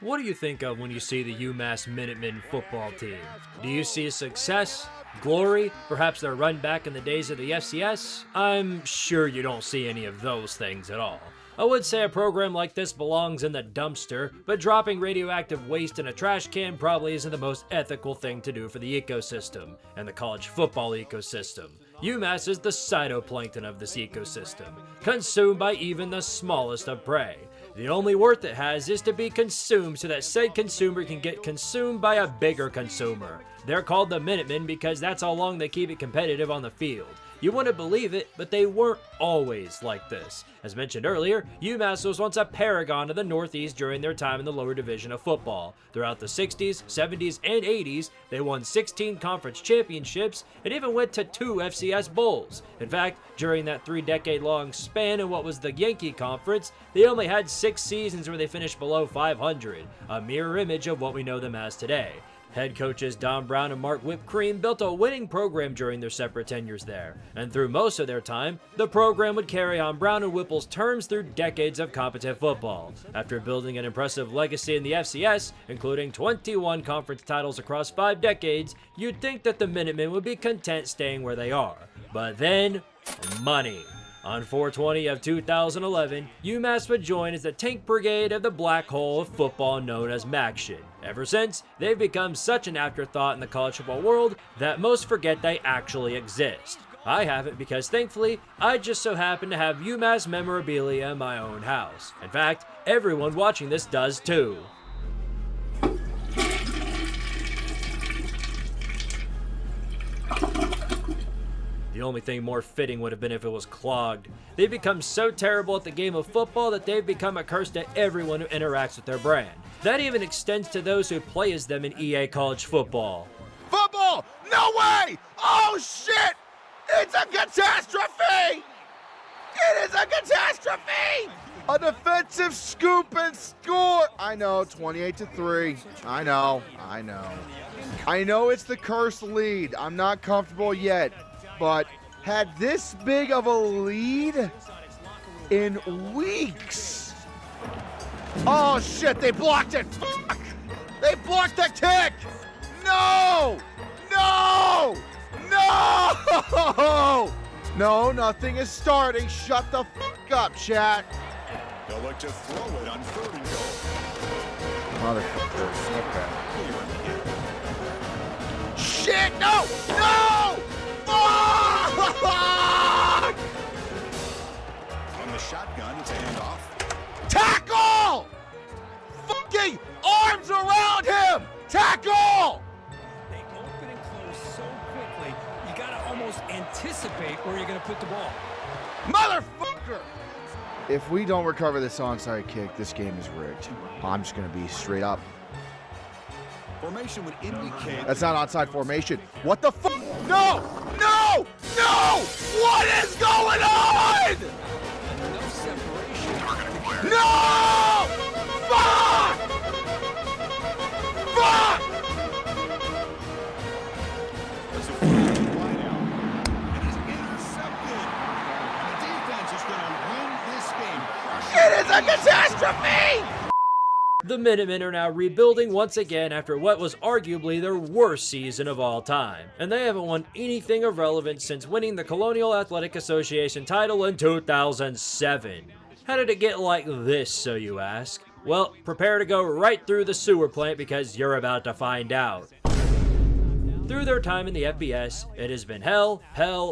What do you think of when you see the UMass Minutemen football team? Do you see success, glory, perhaps their run back in the days of the FCS? I'm sure you don't see any of those things at all. I would say a program like this belongs in the dumpster, but dropping radioactive waste in a trash can probably isn't the most ethical thing to do for the ecosystem, and the college football ecosystem. UMass is the cytoplankton of this ecosystem, consumed by even the smallest of prey. The only worth it has is to be consumed so that said consumer can get consumed by a bigger consumer. They're called the Minutemen because that's how long they keep it competitive on the field. You wouldn't believe it, but they weren't always like this. As mentioned earlier, UMass was once a paragon of the Northeast during their time in the lower division of football. Throughout the 60s, 70s, and 80s, they won 16 conference championships and even went to 2 FCS bowls. In fact, during that 3-decade-long span in what was the Yankee Conference, they only had 6 seasons where they finished below 500, a mirror image of what we know them as today. Head coaches Don Brown and Mark Whipped Cream built a winning program during their separate tenures there, and through most of their time, the program would carry on Brown and Whipple's terms through decades of competent football. After building an impressive legacy in the FCS, including 21 conference titles across 5 decades, you'd think that the Minutemen would be content staying where they are. But then, money. On 4/20 of 2011, UMass would join as the tank brigade of the black hole of football known as MACtion. Ever since, they've become such an afterthought in the college football world that most forget they actually exist. I haven't because thankfully, I just so happen to have UMass memorabilia in my own house. In fact, everyone watching this does too. The only thing more fitting would have been if it was clogged. They've become so terrible at the game of football that they've become a curse to everyone who interacts with their brand. That even extends to those who play as them in EA College Football. Football! No way! Oh shit! It's a catastrophe! It is a catastrophe! A defensive scoop and score! I know, 28-3. I know. I know it's the cursed lead. I'm not comfortable yet. But had this big of a lead in weeks. Oh shit, they blocked it. Fuck! They blocked the kick. No! No! No! No, nothing is starting. Shut the fuck up, chat. They'll look to throw it on 3rd and goal. Motherfuckers. Okay. Shit, no! No! Fuck! From the shotgun, it's a handoff. Tackle! Fucking arms around him! Tackle! They open and close so quickly, you gotta almost anticipate where you're gonna put the ball. Motherfucker! If we don't recover this onside kick, this game is rigged. I'm just gonna be straight up. Formation would indicate... That's not onside formation. What the fuck? No! No! No! What is going on? No separation. No! Fuck! Fuck! There's a wide out. And he's intercepted. The defense is going to win this game. It is a catastrophe! The Minutemen are now rebuilding once again after what was arguably their worst season of all time, and they haven't won anything of relevance since winning the Colonial Athletic Association title in 2007. How did it get like this, so you ask? Well, prepare to go right through the sewer plant because you're about to find out. Through their time in the FBS, it has been hell,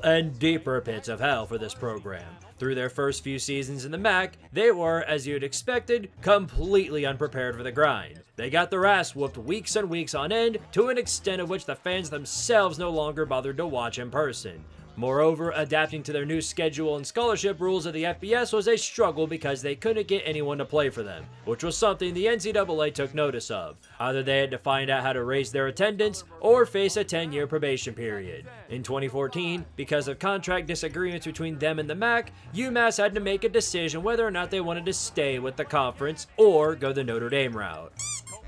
and deeper pits of hell for this program. Through their first few seasons in the MAC, they were, as you'd expected, completely unprepared for the grind. They got their ass whooped weeks and weeks on end, to an extent of which the fans themselves no longer bothered to watch in person. Moreover, adapting to their new schedule and scholarship rules of the FBS was a struggle because they couldn't get anyone to play for them, which was something the NCAA took notice of. Either they had to find out how to raise their attendance or face a 10-year probation period. In 2014, because of contract disagreements between them and the MAC, UMass had to make a decision whether or not they wanted to stay with the conference or go the Notre Dame route.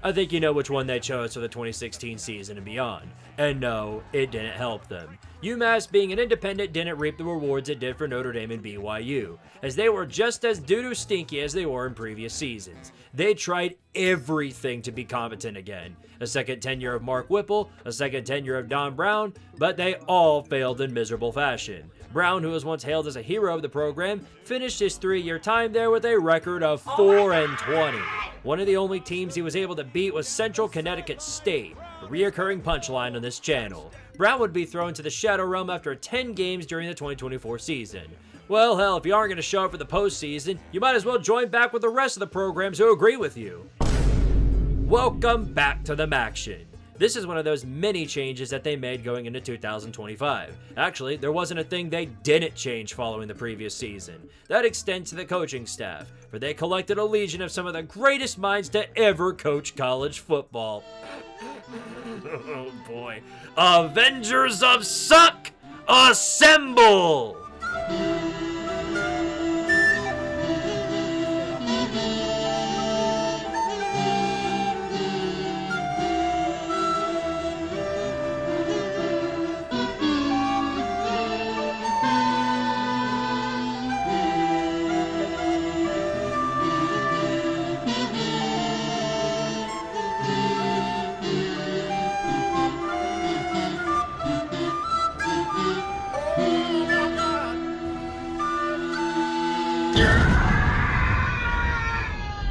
I think you know which one they chose for the 2016 season and beyond. And no, it didn't help them. UMass being an independent didn't reap the rewards it did for Notre Dame and BYU, as they were just as doo-doo stinky as they were in previous seasons. They tried everything to be competent again. A second tenure of Mark Whipple, a second tenure of Don Brown, but they all failed in miserable fashion. Brown, who was once hailed as a hero of the program, finished his 3-year time there with a record of 4-20. One of the only teams he was able to beat was Central Connecticut State, a reoccurring punchline on this channel. Brown would be thrown to the Shadow Realm after 10 games during the 2024 season. Well, hell, if you aren't going to show up for the postseason, you might as well join back with the rest of the programs who agree with you. Welcome back to the Maction. This is one of those many changes that they made going into 2025. Actually, there wasn't a thing they didn't change following the previous season. That extends to the coaching staff, for they collected a legion of some of the greatest minds to ever coach college football. Oh boy. Avengers of Suck, assemble!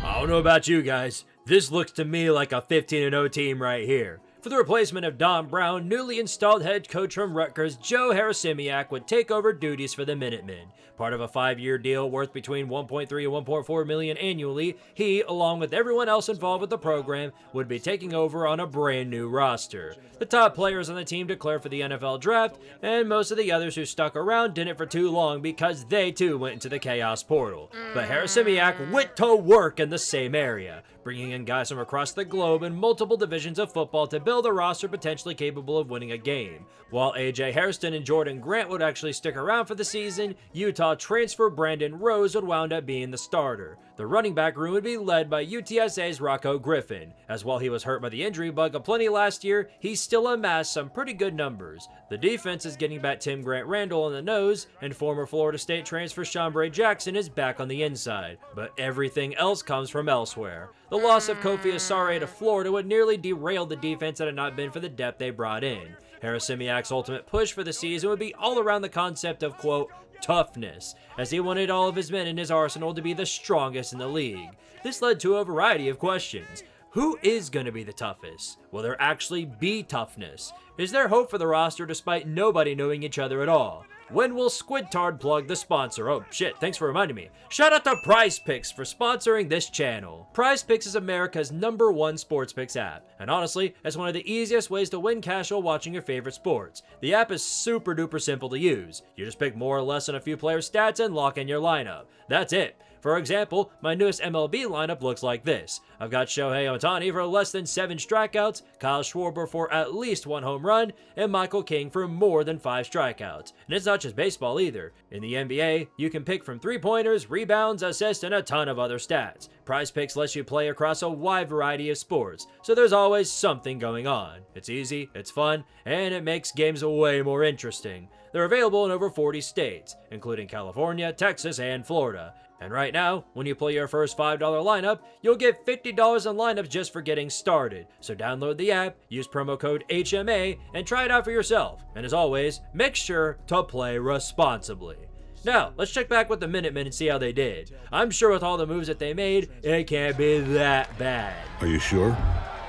I don't know about you guys, this looks to me like a 15-0 team right here. For the replacement of Don Brown, newly installed head coach from Rutgers, Joe Harasimiak, would take over duties for the Minutemen. Part of a 5-year deal worth between $1.3 and $1.4 million annually, he, along with everyone else involved with the program, would be taking over on a brand new roster. The top players on the team declared for the NFL draft, and most of the others who stuck around didn't for too long because they too went into the chaos portal. But Harasimiak went to work in the same area, bringing in guys from across the globe in multiple divisions of football to build a roster potentially capable of winning a game. While A.J. Hairston and Jordan Grant would actually stick around for the season, Utah transfer Brandon Rose would wound up being the starter. The running back room would be led by UTSA's Rocco Griffin, as while he was hurt by the injury bug aplenty last year, he still amassed some pretty good numbers. The defense is getting back Tim Grant Randall on the nose, and former Florida State transfer Chambray Jackson is back on the inside, but everything else comes from elsewhere. The loss of Kofi Asare to Florida would nearly derail the defense had it not been for the depth they brought in. Harasimiak's ultimate push for the season would be all around the concept of, quote, toughness, as he wanted all of his men in his arsenal to be the strongest in the league. This led to a variety of questions. Who is going to be the toughest? Will there actually be toughness? Is there hope for the roster despite nobody knowing each other at all? When will Squidtard plug the sponsor? Oh shit, thanks for reminding me. Shout out to Prize Picks for sponsoring this channel. Prize Picks is America's #1 sports picks app, and honestly, it's one of the easiest ways to win cash while watching your favorite sports. The app is super duper simple to use. You just pick more or less on a few players' stats and lock in your lineup. That's it. For example, my newest MLB lineup looks like this. I've got Shohei Ohtani for less than 7 strikeouts, Kyle Schwarber for at least 1 home run, and Michael King for more than 5 strikeouts. And it's not just baseball either. In the NBA, you can pick from 3-pointers, rebounds, assists, and a ton of other stats. Prize Picks lets you play across a wide variety of sports, so there's always something going on. It's easy, it's fun, and it makes games way more interesting. They're available in over 40 states, including California, Texas, and Florida. And right now, when you play your first $5 lineup, you'll get $50 in lineups just for getting started. So download the app, use promo code HMA, and try it out for yourself. And as always, make sure to play responsibly. Now, let's check back with the Minutemen and see how they did. I'm sure with all the moves that they made, it can't be that bad. Are you sure?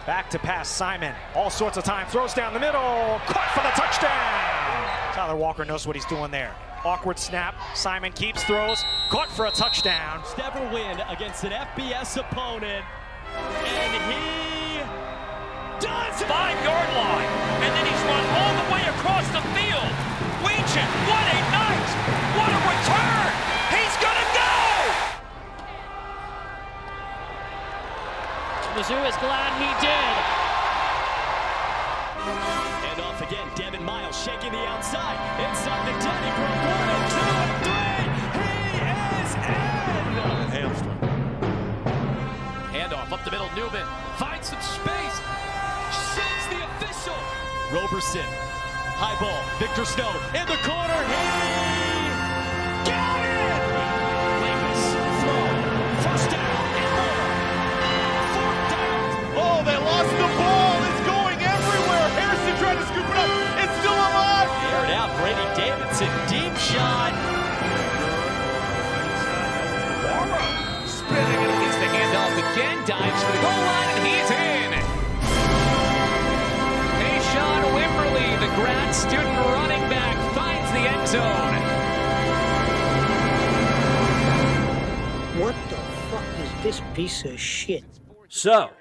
Back to pass, Simon. All sorts of time, throws down the middle. Caught for the touchdown! Tyler Walker knows what he's doing there. Awkward snap, Simon keeps, throws, caught for a touchdown. Never win against an FBS opponent, and he does it! 5-yard line, and then he's run all the way across the field. Weechen, what a night! What a return! He's gonna go! Mizzou is glad he did. And off again, Devin Miles shaking the outside. Inside the 10, he broke 1 and 2 and 3. He is in! Hamstring. Handoff up the middle, Newman finds some Roberson. High ball. Victor Snow in the corner. He got it! Davis throw. First down and more. Fourth down. Oh, they lost the ball. It's going everywhere. Harrison tried to scoop it up. It's still alive. Aired out. Brady Davidson. Deep shot. Spinning and gets the handoff again, dives for the goal line, and he's in. Mayshawn Wimberly, the grad student running back, finds the end zone. What the fuck is this piece of shit? So,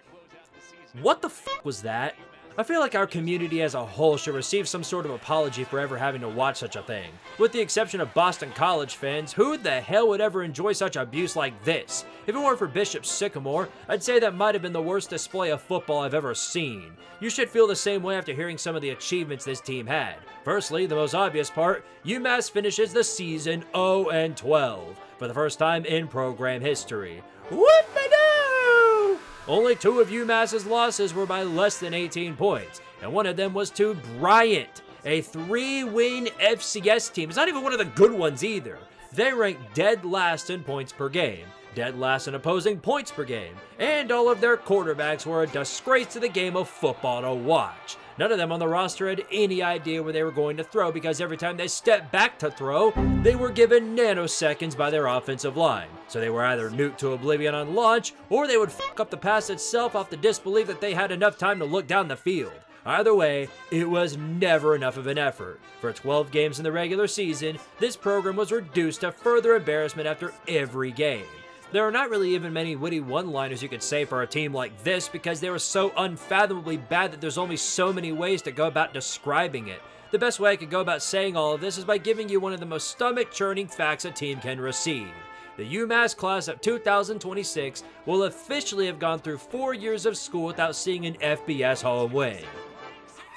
what the fuck was that? I feel like our community as a whole should receive some sort of apology for ever having to watch such a thing. With the exception of Boston College fans, who the hell would ever enjoy such abuse like this? If it weren't for Bishop Sycamore, I'd say that might have been the worst display of football I've ever seen. You should feel the same way after hearing some of the achievements this team had. Firstly, the most obvious part, UMass finishes the season 0-12 for the first time in program history. Whoop-a-doo! Only 2 of UMass's losses were by less than 18 points, and one of them was to Bryant, a 3-win FCS team. It's not even one of the good ones either. They ranked dead last in points per game, dead last in opposing points per game, and all of their quarterbacks were a disgrace to the game of football to watch. None of them on the roster had any idea where they were going to throw because every time they stepped back to throw, they were given nanoseconds by their offensive line. So they were either nuked to oblivion on launch, or they would fuck up the pass itself off the disbelief that they had enough time to look down the field. Either way, it was never enough of an effort. For 12 games in the regular season, this program was reduced to further embarrassment after every game. There are not really even many witty one-liners you could say for a team like this because they were so unfathomably bad that there's only so many ways to go about describing it. The best way I could go about saying all of this is by giving you one of the most stomach-churning facts a team can receive. The UMass class of 2026 will officially have gone through 4 years of school without seeing an FBS home win.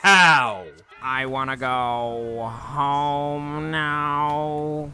How? I wanna go home now.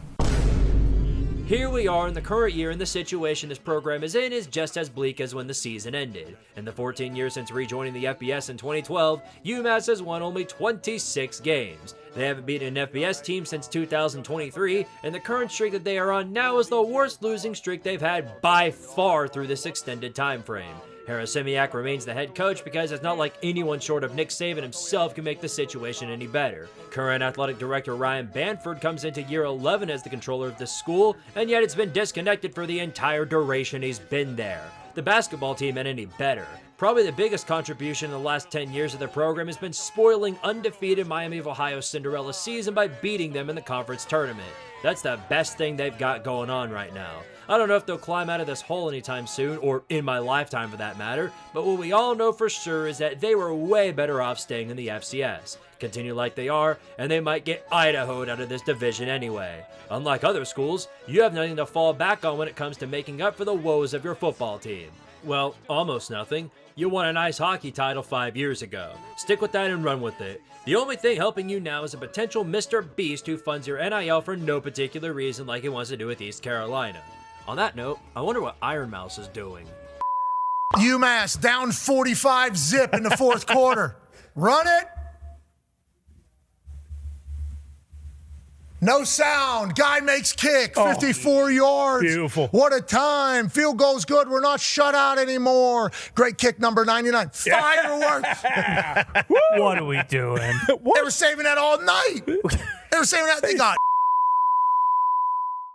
Here we are in the current year, and the situation this program is in is just as bleak as when the season ended. In the 14 years since rejoining the FBS in 2012, UMass has won only 26 games. They haven't beaten an FBS team since 2023, and the current streak that they are on now is the worst losing streak they've had by far through this extended time frame. Harasimiak remains the head coach because it's not like anyone short of Nick Saban himself can make the situation any better. Current athletic director Ryan Banford comes into year 11 as the controller of the school, and yet it's been disconnected for the entire duration he's been there. The basketball team ain't any better. Probably the biggest contribution in the last 10 years of the program has been spoiling undefeated Miami of Ohio's Cinderella season by beating them in the conference tournament. That's the best thing they've got going on right now. I don't know if they'll climb out of this hole anytime soon, or in my lifetime for that matter, but what we all know for sure is that they were way better off staying in the FCS. Continue like they are, and they might get Idaho'd out of this division anyway. Unlike other schools, you have nothing to fall back on when it comes to making up for the woes of your football team. Well, almost nothing. You won an ice hockey title 5 years ago. Stick with that and run with it. The only thing helping you now is a potential Mr. Beast who funds your NIL for no particular reason like he wants to do with East Carolina. On that note, I wonder what Iron Mouse is doing. UMass down 45 zip in the fourth quarter. Run it. No sound. Guy makes kick. 54 yards. Beautiful. What a time. Field goal's good. We're not shut out anymore. Great kick, number 99. Fireworks. What are we doing? They were saving that all night. They were saving that. They got